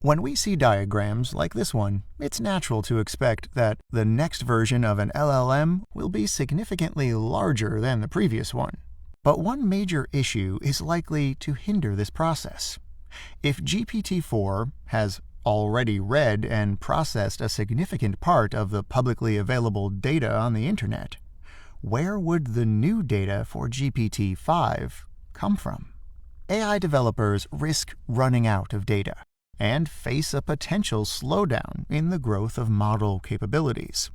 When we see diagrams like this one, it's natural to expect that the next version of an LLM will be significantly larger than the previous one. But one major issue is likely to hinder this process. If GPT-4 has already read and processed a significant part of the publicly available data on the internet, where would the new data for GPT-5 come from? AI developers risk running out of data and face a potential slowdown in the growth of model capabilities.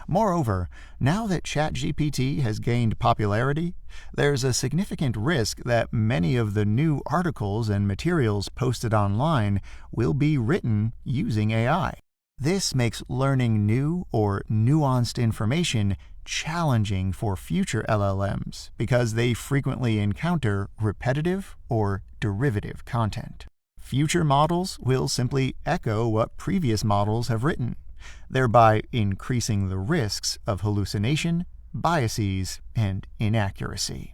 Moreover, now that ChatGPT has gained popularity, there's a significant risk that many of the new articles and materials posted online will be written using AI. This makes learning new or nuanced information challenging for future LLMs because they frequently encounter repetitive or derivative content. Future models will simply echo what previous models have written, thereby increasing the risks of hallucination, biases, and inaccuracy.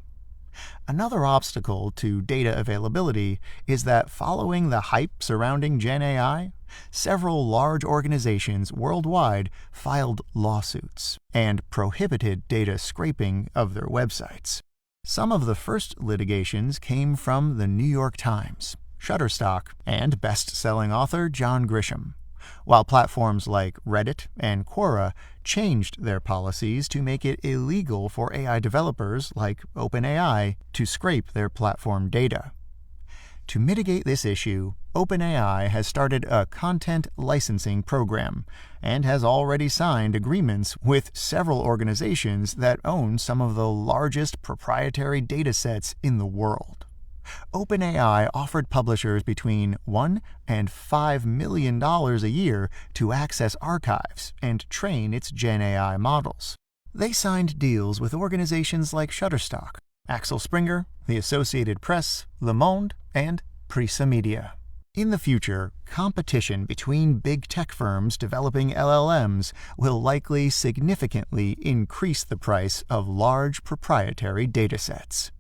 Another obstacle to data availability is that following the hype surrounding Gen AI, several large organizations worldwide filed lawsuits and prohibited data scraping of their websites. Some of the first litigations came from the New York Times, Shutterstock, and best-selling author John Grisham, while platforms like Reddit and Quora changed their policies to make it illegal for AI developers like OpenAI to scrape their platform data. To mitigate this issue, OpenAI has started a content licensing program and has already signed agreements with several organizations that own some of the largest proprietary datasets in the world. OpenAI offered publishers between $1 and $5 million a year to access archives and train its Gen AI models. They signed deals with organizations like Shutterstock, Axel Springer, the Associated Press, Le Monde, and Prisa Media. In the future, competition between big tech firms developing LLMs will likely significantly increase the price of large proprietary datasets.